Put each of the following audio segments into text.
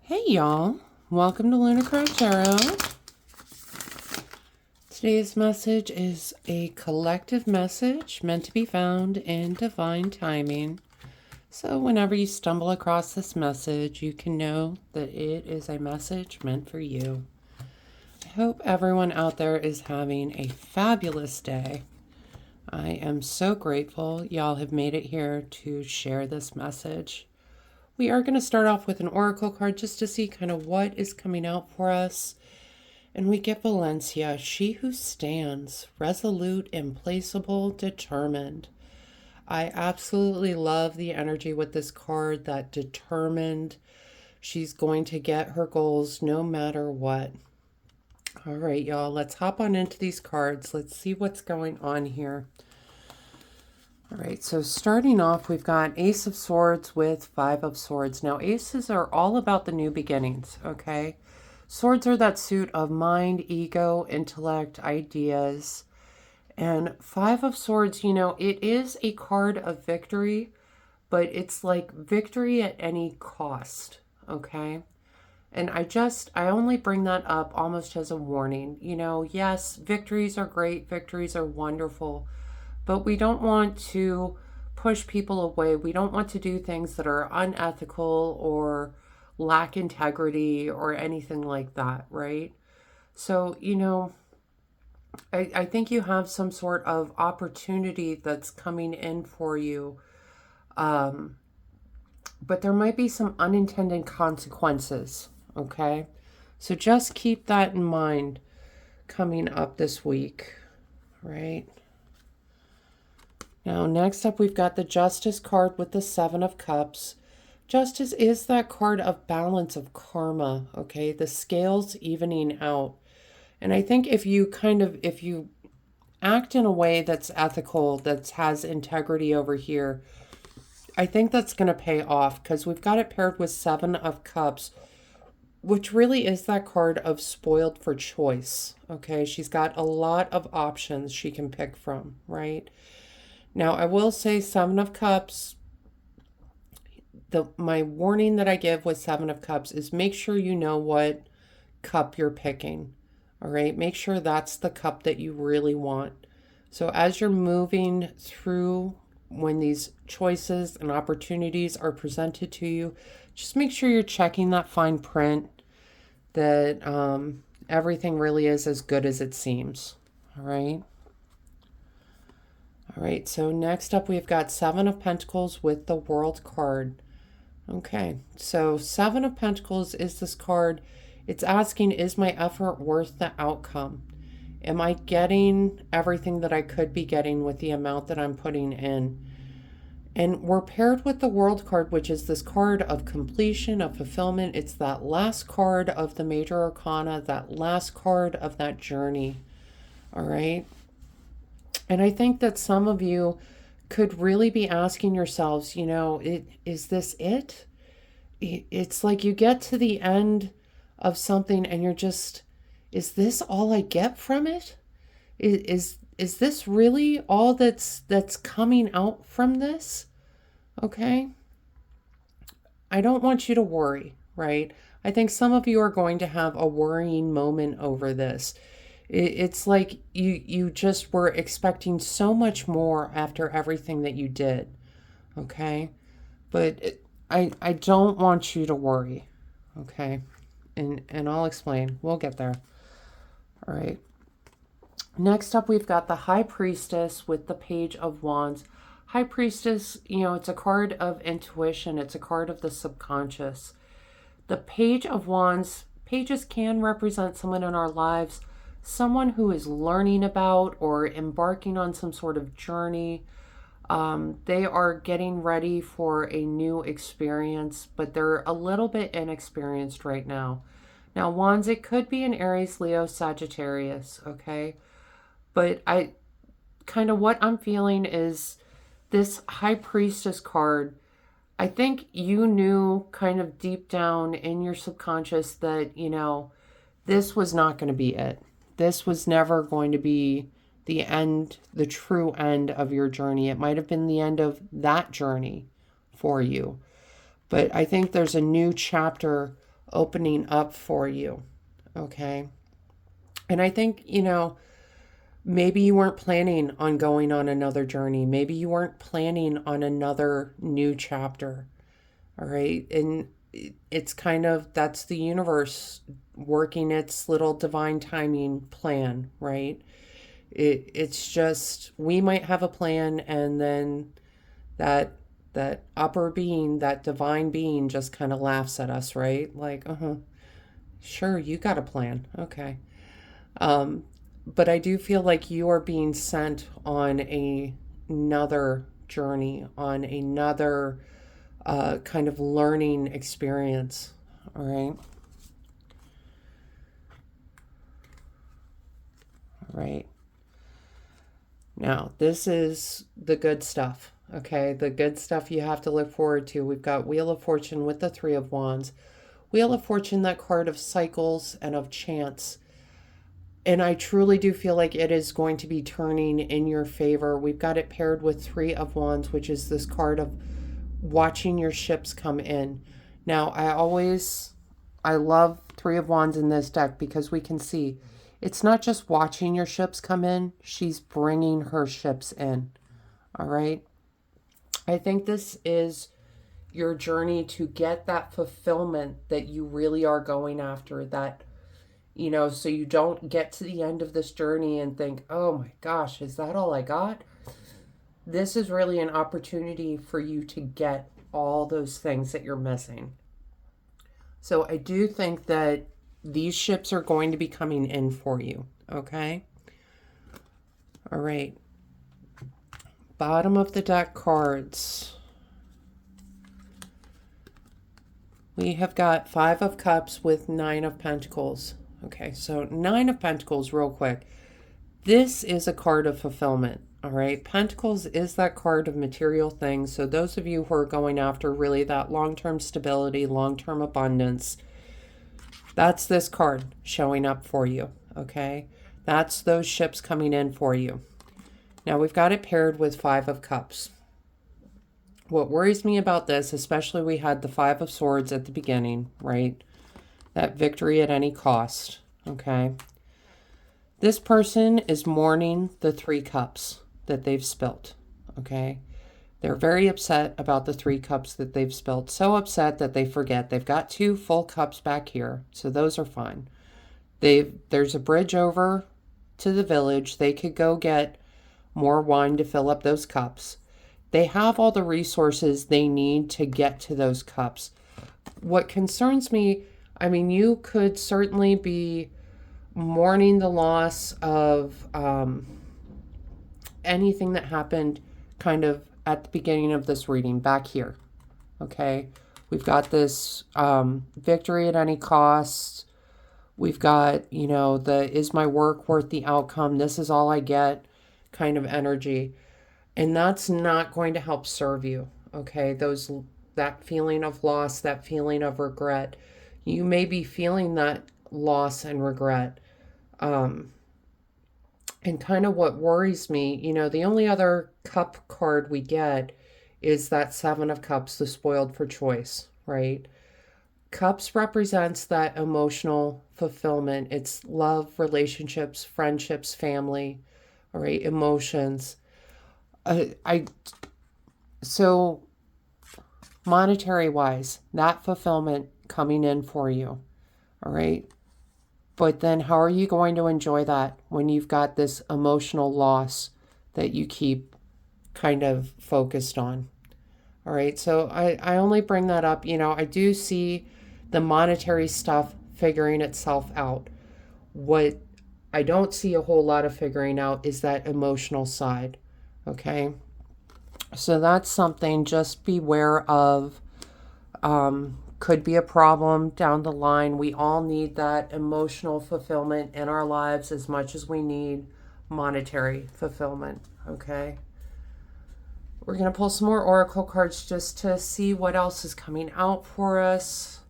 Hey y'all, welcome to Lunar Tarot. Today's message is a collective message meant to be found in divine timing. So whenever you stumble across this message, you can know that it is a message meant for you. I hope everyone out there is having a fabulous day. I am so grateful y'all have made it here to share this message. We are going to start off with an oracle card just to see kind of what is coming out for us. And we get Valencia, she who stands, resolute, implacable, determined. I absolutely love the energy with this card, that determined. She's going to get her goals no matter what. All right, y'all, let's hop on into these cards. Let's see what's going on here. All right, so starting off, we've got Ace of Swords with Five of Swords. Now, aces are all about the new beginnings, okay? Swords are that suit of mind, ego, intellect, ideas. And Five of Swords, you know, it is a card of victory, but it's like victory at any cost, okay? And I only bring that up almost as a warning. You know, yes, victories are great, victories are wonderful, but we don't want to push people away. We don't want to do things that are unethical or lack integrity or anything like that, right? So, you know, I think you have some sort of opportunity that's coming in for you. But there might be some unintended consequences, okay? So just keep that in mind coming up this week, right? Now, next up, we've got the Justice card with the Seven of Cups. Justice is that card of balance, of karma, okay? The scales evening out. And I think if you act in a way that's ethical, that has integrity over here, I think that's going to pay off because we've got it paired with Seven of Cups, which really is that card of spoiled for choice, okay? She's got a lot of options she can pick from, right? Now, I will say Seven of Cups, my warning that I give with Seven of Cups is make sure you know what cup you're picking, all right? Make sure that's the cup that you really want. So as you're moving through, when these choices and opportunities are presented to you, just make sure you're checking that fine print, that everything really is as good as it seems, all right? All right, so next up we've got Seven of Pentacles with the World card. Okay, so Seven of Pentacles is this card. It's asking, is my effort worth the outcome? Am I getting everything that I could be getting with the amount that I'm putting in? And we're paired with the World card, which is this card of completion, of fulfillment. It's that last card of the major arcana, that last card of that journey, all right? And I think that some of you could really be asking yourselves, you know, is this it? It's like you get to the end of something and you're just, is this all I get from it? Is this really all that's coming out from this? Okay. I don't want you to worry, right? I think some of you are going to have a worrying moment over this. It's like you just were expecting so much more after everything that you did, okay? But I don't want you to worry, okay? And I'll explain. We'll get there. All right. Next up, we've got the High Priestess with the Page of Wands. High Priestess, you know, it's a card of intuition. It's a card of the subconscious. The Page of Wands, pages can represent someone in our lives, someone who is learning about or embarking on some sort of journey. They are getting ready for a new experience, but they're a little bit inexperienced right now. Now, Wands, it could be an Aries, Leo, Sagittarius, okay? But what I'm feeling is this High Priestess card, I think you knew kind of deep down in your subconscious that, you know, this was not going to be it. This was never going to be the end, the true end of your journey. It might have been the end of that journey for you. But I think there's a new chapter opening up for you. Okay. And I think, maybe you weren't planning on going on another journey. Maybe you weren't planning on another new chapter. All right. And it's kind of, that's the universe working its little divine timing plan, right? It's just, we might have a plan, and then that that upper being, that divine being, just kind of laughs at us, right? Like, sure, you got a plan. Okay. Um, but I do feel like you are being sent on another journey, on another kind of learning experience. All right. All right. Now, this is the good stuff. Okay. The good stuff you have to look forward to. We've got Wheel of Fortune with the Three of Wands. Wheel of Fortune, that card of cycles and of chance. And I truly do feel like it is going to be turning in your favor. We've got it paired with Three of Wands, which is this card of watching your ships come in. Now, I love Three of Wands in this deck because we can see it's not just watching your ships come in, she's bringing her ships in. All right. I think this is your journey to get that fulfillment that you really are going after, that, so you don't get to the end of this journey and think, oh my gosh, is that all I got? This is really an opportunity for you to get all those things that you're missing. So I do think that these ships are going to be coming in for you. Okay. All right. Bottom of the deck cards. We have got Five of Cups with Nine of Pentacles. Okay, so Nine of Pentacles, real quick. This is a card of fulfillment, all right? Pentacles is that card of material things. So those of you who are going after really that long-term stability, long-term abundance, that's this card showing up for you, okay? That's those ships coming in for you. Now, we've got it paired with Five of Cups. What worries me about this, especially we had the Five of Swords at the beginning, right? That victory at any cost, okay? This person is mourning the Three Cups that they've spilt, okay? They're very upset about the Three Cups that they've spilt. So upset that they forget. They've got two full cups back here, so those are fine. There's a bridge over to the village. They could go get more wine to fill up those cups. They have all the resources they need to get to those cups. What concerns me, I mean, you could certainly be mourning the loss of anything that happened kind of at the beginning of this reading back here. Okay, we've got this victory at any cost. We've got, the is my work worth the outcome? This is all I get kind of energy. And that's not going to help serve you, okay? That feeling of loss, that feeling of regret. You may be feeling that loss and regret. And kind of what worries me, the only other cup card we get is that Seven of Cups, the spoiled for choice, right? Cups represents that emotional fulfillment. It's love, relationships, friendships, family, all right, emotions. So monetary wise, that fulfillment coming in for you. All right. But then how are you going to enjoy that when you've got this emotional loss that you keep kind of focused on? All right. So I only bring that up. I do see the monetary stuff figuring itself out. What I don't see a whole lot of figuring out is that emotional side. Okay, so that's something just beware of. Could be a problem down the line. We all need that emotional fulfillment in our lives as much as we need monetary fulfillment. Okay, we're going to pull some more oracle cards just to see what else is coming out for us.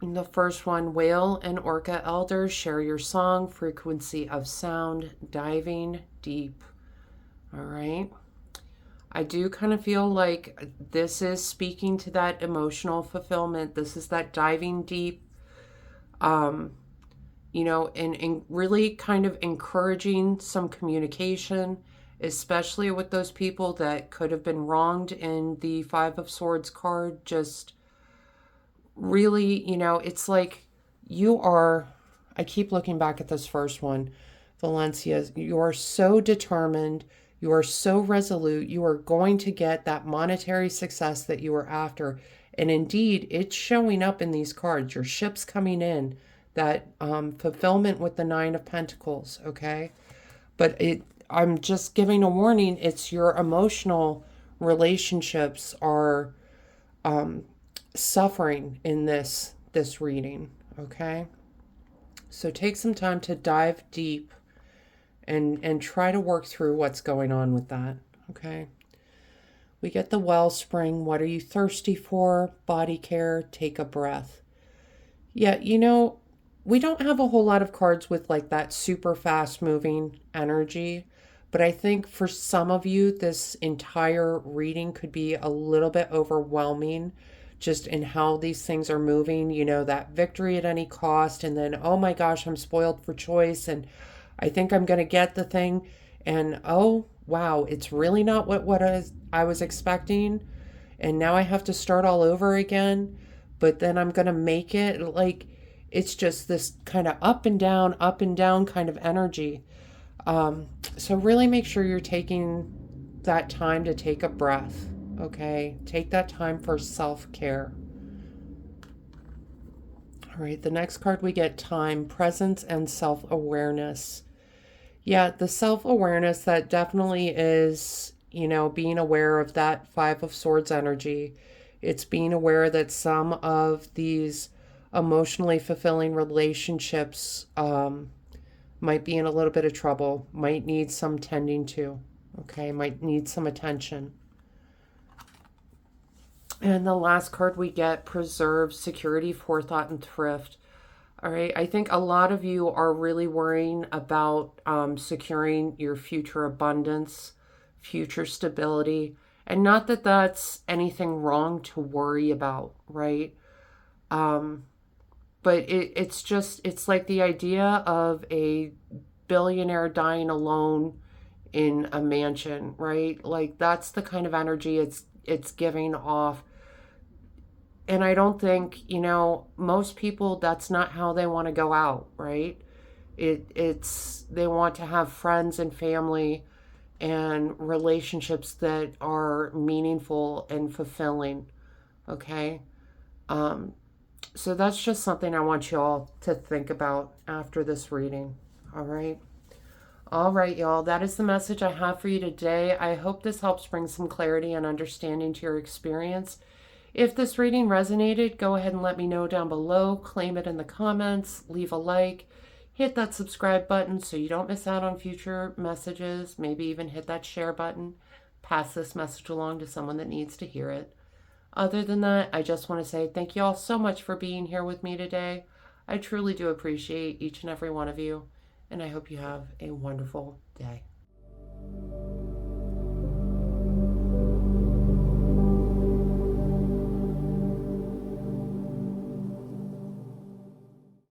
The first one, Whale and Orca Elders, share your song, frequency of sound, diving deep. All right. I do kind of feel like this is speaking to that emotional fulfillment. This is that diving deep, um, and really kind of encouraging some communication, especially with those people that could have been wronged in the Five of Swords card. Just really, it's like you are, I keep looking back at this first one, Valencia, you are so determined, you are so resolute, you are going to get that monetary success that you are after. And indeed, it's showing up in these cards. Your ship's coming in, that fulfillment with the Nine of Pentacles, okay? But I'm just giving a warning, it's your emotional relationships are suffering in this reading, okay? So take some time to dive deep and try to work through what's going on with that, okay? We get the wellspring. What are you thirsty for? Body care. Take a breath. Yeah, we don't have a whole lot of cards with like that super fast moving energy, but I think for some of you, this entire reading could be a little bit overwhelming just in how these things are moving, that victory at any cost. And then, oh my gosh, I'm spoiled for choice. And I think I'm going to get the thing. And oh, wow, it's really not what I was expecting. And now I have to start all over again. But then I'm going to make it. Like, it's just this kind of up and down kind of energy. So really make sure you're taking that time to take a breath. Okay, take that time for self-care. All right, the next card we get time, presence, and self-awareness. Yeah, the self-awareness, that definitely is, being aware of that Five of Swords energy. It's being aware that some of these emotionally fulfilling relationships might be in a little bit of trouble, might need some tending to, okay, might need some attention. And the last card we get, preserve, security, forethought, and thrift. All right, I think a lot of you are really worrying about securing your future abundance, future stability, and not that that's anything wrong to worry about, right? But it's like the idea of a billionaire dying alone in a mansion, right? Like that's the kind of energy it's giving off. And I don't think, most people, that's not how they want to go out, right? It's they want to have friends and family and relationships that are meaningful and fulfilling, okay? So that's just something I want you all to think about after this reading, all right? All right, y'all, that is the message I have for you today. I hope this helps bring some clarity and understanding to your experience. If this reading resonated, go ahead and let me know down below. Claim it in the comments, leave a like, hit that subscribe button so you don't miss out on future messages. Maybe even hit that share button. Pass this message along to someone that needs to hear it. Other than that, I just want to say thank you all so much for being here with me today. I truly do appreciate each and every one of you, and I hope you have a wonderful day.